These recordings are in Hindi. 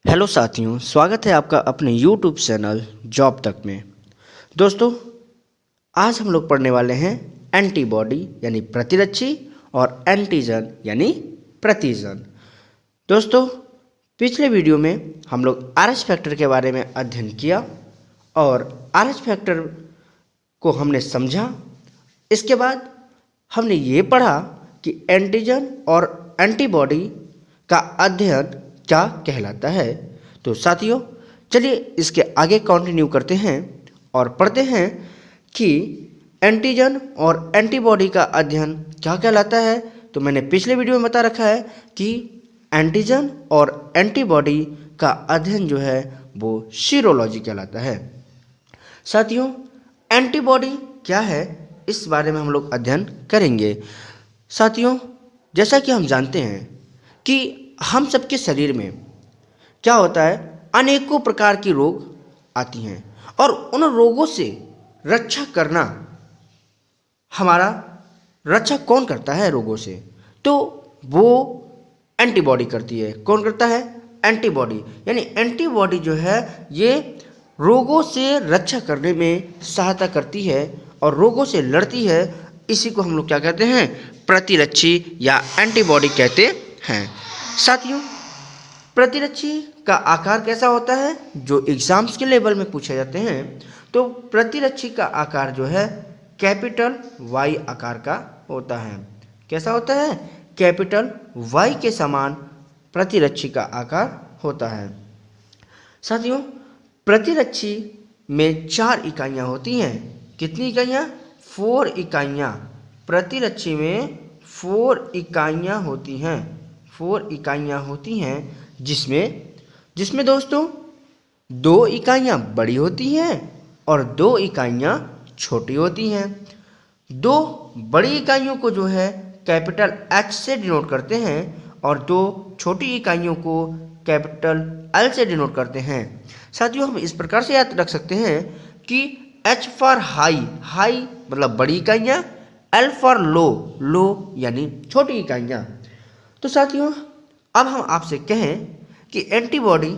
हेलो साथियों, स्वागत है आपका अपने यूट्यूब चैनल जॉब तक में। दोस्तों, आज हम लोग पढ़ने वाले हैं एंटीबॉडी यानी प्रतिरक्षी और एंटीजन यानी प्रतिजन। दोस्तों, पिछले वीडियो में हम लोग आरएच फैक्टर के बारे में अध्ययन किया और आरएच फैक्टर को हमने समझा। इसके बाद हमने ये पढ़ा कि एंटीजन और एंटीबॉडी का अध्ययन क्या कहलाता है। तो साथियों, चलिए इसके आगे कंटिन्यू करते हैं और पढ़ते हैं कि एंटीजन और एंटीबॉडी का अध्ययन क्या कहलाता है। तो मैंने पिछले वीडियो में बता रखा है कि एंटीजन और एंटीबॉडी का अध्ययन जो है वो सीरोलॉजी कहलाता है। साथियों, एंटीबॉडी क्या है इस बारे में हम लोग अध्ययन करेंगे। साथियों, जैसा कि हम जानते हैं कि हम सबके शरीर में क्या होता है, अनेकों प्रकार की रोग आती हैं और उन रोगों से रक्षा करना, हमारा रक्षा कौन करता है रोगों से? तो वो एंटीबॉडी करती है। कौन करता है? एंटीबॉडी। यानी एंटीबॉडी जो है ये रोगों से रक्षा करने में सहायता करती है और रोगों से लड़ती है। इसी को हम लोग क्या कहते हैं? प्रतिरक्षी या एंटीबॉडी कहते हैं। साथियों, प्रतिरक्षी का आकार कैसा होता है, जो एग्जाम्स के लेवल में पूछे जाते हैं। तो प्रतिरक्षी का आकार जो है कैपिटल वाई आकार का होता है। कैसा होता है? कैपिटल वाई के समान प्रतिरक्षी का आकार होता है। साथियों, प्रतिरक्षी में 4 इकाइयाँ होती हैं। कितनी इकाइयाँ? 4 इकाइयाँ। प्रतिरक्षी में 4 इकाइयाँ होती हैं। 4 इकाइयाँ होती हैं जिसमें दोस्तों 2 इकाइयाँ बड़ी होती हैं और 2 इकाइयाँ छोटी होती हैं। 2 बड़ी इकाइयों को जो है कैपिटल एच से डिनोट करते हैं और 2 छोटी इकाइयों को कैपिटल एल से डिनोट करते हैं। साथियों, हम इस प्रकार से याद रख सकते हैं कि एच फॉर हाई, हाई मतलब बड़ी इकाइयाँ, एल फॉर लो, लो यानी छोटी इकाइयाँ। तो साथियों, अब हम आपसे कहें कि एंटीबॉडी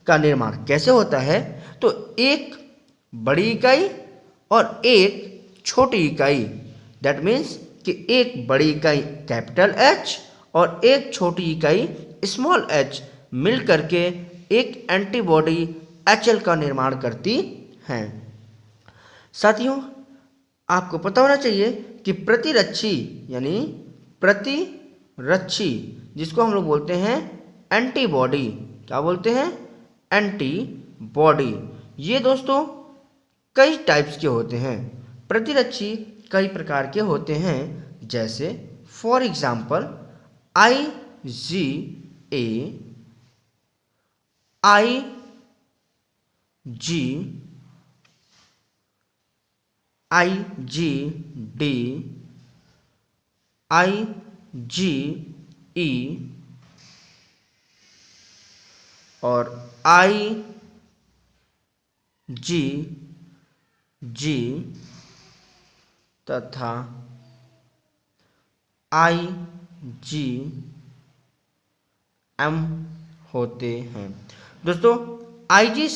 का निर्माण कैसे होता है, तो एक बड़ी इकाई और एक छोटी इकाई, दैट मीन्स कि एक बड़ी इकाई कैपिटल एच और एक छोटी इकाई स्मॉल एच मिल करके एक एंटीबॉडी एचएल का निर्माण करती हैं। साथियों, आपको पता होना चाहिए कि प्रतिरक्षी यानी प्रतिरक्षी जिसको हम लोग बोलते हैं एंटीबॉडी, क्या बोलते हैं? एंटीबॉडी। ये दोस्तों कई टाइप्स के होते हैं। प्रतिरक्षी कई प्रकार के होते हैं, जैसे for example IgA, IgD, IgE और IgG तथा IgM होते हैं। दोस्तों, IG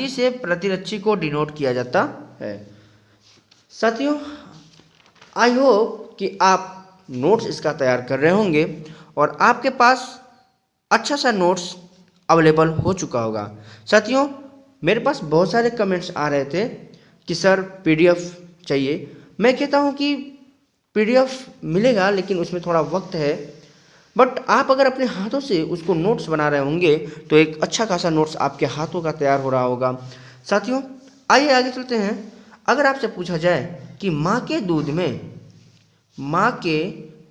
से प्रतिरक्षी को डिनोट किया जाता है। साथियों, आई होप कि आप नोट्स इसका तैयार कर रहे होंगे और आपके पास अच्छा सा नोट्स अवेलेबल हो चुका होगा। साथियों, मेरे पास बहुत सारे कमेंट्स आ रहे थे कि सर PDF चाहिए। मैं कहता हूँ कि PDF मिलेगा, लेकिन उसमें थोड़ा वक्त है। बट आप अगर अपने हाथों से उसको नोट्स बना रहे होंगे तो एक अच्छा खासा नोट्स आपके हाथों का तैयार हो रहा होगा। साथियों, आइए आगे चलते हैं। अगर आपसे पूछा जाए कि माँ के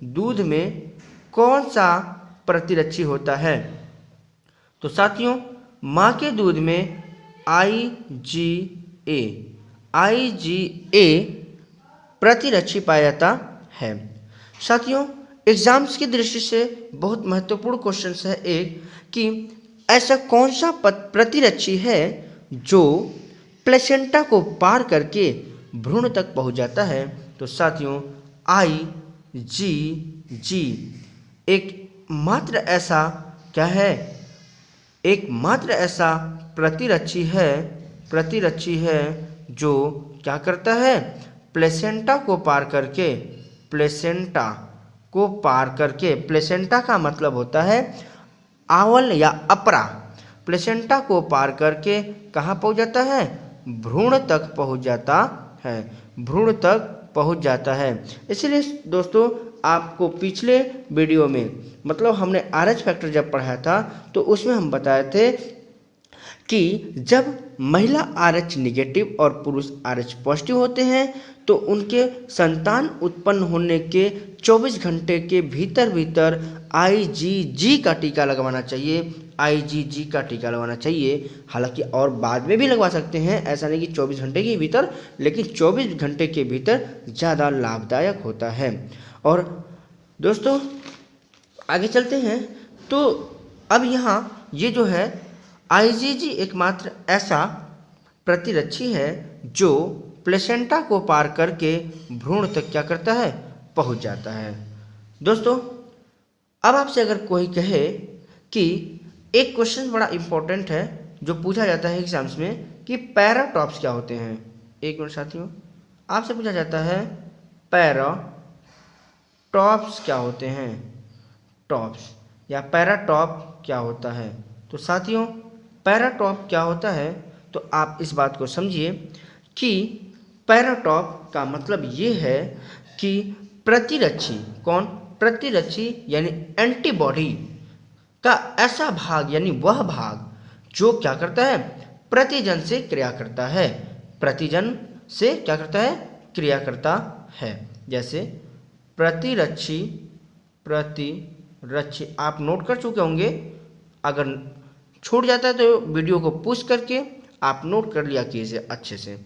दूध में कौन सा प्रतिरक्षी होता है, तो साथियों माँ के दूध में IgA प्रतिरक्षी पाया जाता है। साथियों, एग्जाम्स की दृष्टि से बहुत महत्वपूर्ण क्वेश्चन है एक, कि ऐसा कौन सा प्रतिरक्षी है जो प्लेसेंटा को पार करके भ्रूण तक पहुंच जाता है। तो साथियों IgG एक मात्र ऐसा क्या है एकमात्र ऐसा प्रतिरक्षी है जो क्या करता है, प्लेसेंटा को पार करके, प्लेसेंटा का मतलब होता है आवल या अपरा, प्लेसेंटा को पार करके कहाँ पहुँच जाता है, भ्रूण तक पहुँच जाता है। इसलिए दोस्तों आपको पिछले वीडियो में मतलब हमने RH फैक्टर जब पढ़ाया था तो उसमें हम बताए थे कि जब महिला RH निगेटिव और पुरुष RH पॉजिटिव होते हैं तो उनके संतान उत्पन्न होने के 24 घंटे के भीतर IgG का टीका लगवाना चाहिए। हालांकि और बाद में भी लगवा सकते हैं, ऐसा नहीं कि 24 घंटे के भीतर, लेकिन 24 घंटे के भीतर ज़्यादा लाभदायक होता है। और दोस्तों आगे चलते हैं तो अब यहाँ ये जो है IgG एकमात्र ऐसा प्रतिरक्षी है जो प्लेसेंटा को पार करके भ्रूण तक क्या करता है, पहुंच जाता है। दोस्तों अब आपसे अगर कोई कहे कि एक क्वेश्चन बड़ा इंपॉर्टेंट है जो पूछा जाता है एग्जाम्स में कि पैराटॉप्स क्या होते हैं। एक मिनट साथियों, आपसे पूछा जाता है पैराटॉप्स क्या होते हैं, टॉप्स या पैराटॉप क्या होता है। तो साथियों पैराटॉप क्या होता है तो आप इस बात को समझिए कि पैराटॉप का मतलब ये है कि प्रतिरक्षी यानी एंटीबॉडी का ऐसा भाग यानी वह भाग जो क्या करता है, प्रतिजन से क्रिया करता है। जैसे प्रतिरक्षी आप नोट कर चुके होंगे, अगर छूट जाता है तो वीडियो को पुश करके आप नोट कर लिया कीजिए अच्छे से।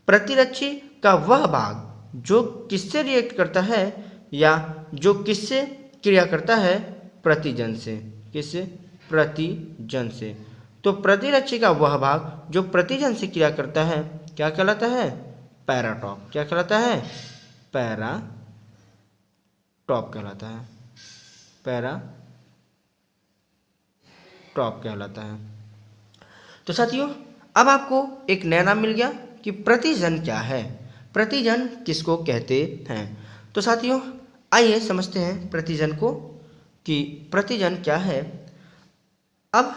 प्रतिरक्षी का वह भाग जो किससे रिएक्ट करता है या जो किससे क्रिया करता है, प्रतिजन से। तो प्रतिरक्षी का वह भाग जो प्रतिजन से क्रिया करता है क्या कहलाता है, पैराटॉप। क्या कहलाता है, पैराटॉप कहलाता है। तो साथियों अब आपको एक नया नाम मिल गया कि प्रतिजन क्या है, प्रतिजन किसको कहते हैं। तो साथियों आइए समझते हैं प्रतिजन को कि प्रतिजन क्या है। अब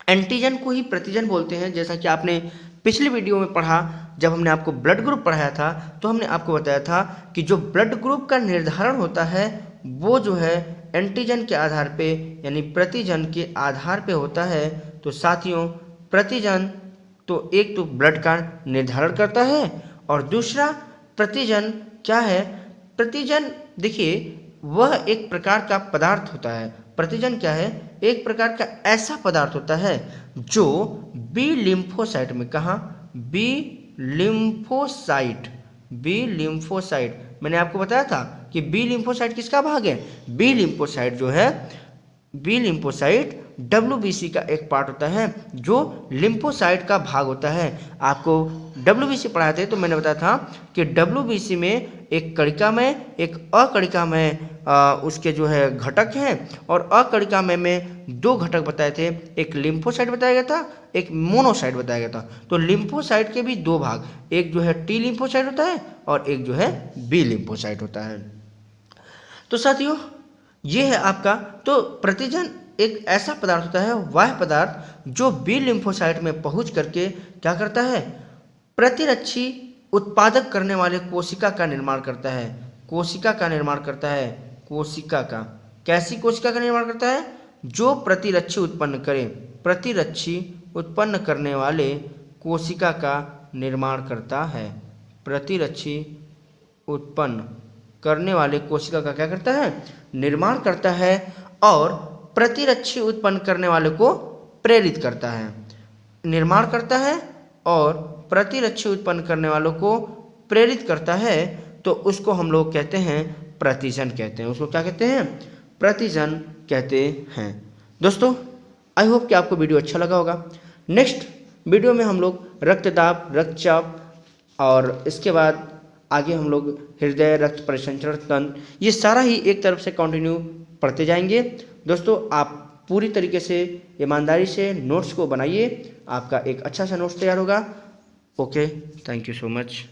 एंटीजन को ही प्रतिजन बोलते हैं। जैसा कि आपने पिछली वीडियो में पढ़ा, जब हमने आपको ब्लड ग्रुप पढ़ाया था तो हमने आपको बताया था कि जो ब्लड ग्रुप का निर्धारण होता है वो जो है एंटीजन के आधार पे यानी प्रतिजन के आधार पे होता है। तो साथियों प्रतिजन तो एक तो ब्लड का निर्धारण करता है और दूसरा प्रतिजन क्या है, प्रतिजन देखिए वह एक प्रकार का पदार्थ होता है। प्रतिजन क्या है, एक प्रकार का ऐसा पदार्थ होता है जो बी लिम्फोसाइट में, कहाँ, बी लिम्फोसाइट मैंने आपको बताया था कि बी लिम्फोसाइट किसका भाग है, बी लिम्फोसाइट जो है, बी लिम्फोसाइट WBC का एक पार्ट होता है जो लिम्फोसाइट का भाग होता है। आपको WBC पढ़ाए थे तो मैंने बताया था कि WBC में एक कणिकामय एक अकणिकामय उसके जो है घटक हैं और अकणिकामय में दो घटक बताए थे, एक लिम्फोसाइट बताया गया था, एक मोनोसाइट बताया गया था। तो लिम्फोसाइट के भी दो भाग, एक जो है T लिम्फोसाइट होता है और एक जो है B लिम्फोसाइट होता है। तो साथियों ये है आपका, तो प्रतिजन एक ऐसा पदार्थ होता है, वह पदार्थ जो बी लिम्फोसाइट में पहुंच करके क्या करता है, प्रतिरक्षी उत्पादक करने वाले कोशिका का निर्माण करता है। कैसी कोशिका का निर्माण करता है, जो प्रतिरक्षी उत्पन्न करे, प्रतिरक्षी उत्पन्न करने वाले कोशिका का निर्माण करता है। प्रतिरक्षी उत्पन्न करने वाले कोशिका का क्या करता है, निर्माण करता है और प्रतिरक्षी उत्पन्न करने वाले को प्रेरित करता है। निर्माण करता है और प्रतिरक्षी उत्पन्न करने वालों को प्रेरित करता है, तो उसको हम लोग कहते हैं प्रतिजन कहते हैं। उसको क्या कहते हैं, प्रतिजन कहते हैं। दोस्तों आई होप कि आपको वीडियो अच्छा लगा होगा। नेक्स्ट वीडियो में हम लोग रक्तदाब, रक्तचाप और इसके बाद आगे हम लोग हृदय, रक्त परिसंचरण तंत्र, ये सारा ही एक तरफ से कंटिन्यू पढ़ते जाएंगे। दोस्तों आप पूरी तरीके से ईमानदारी से नोट्स को बनाइए, आपका एक अच्छा सा नोट्स तैयार होगा। Okay, thank you so much.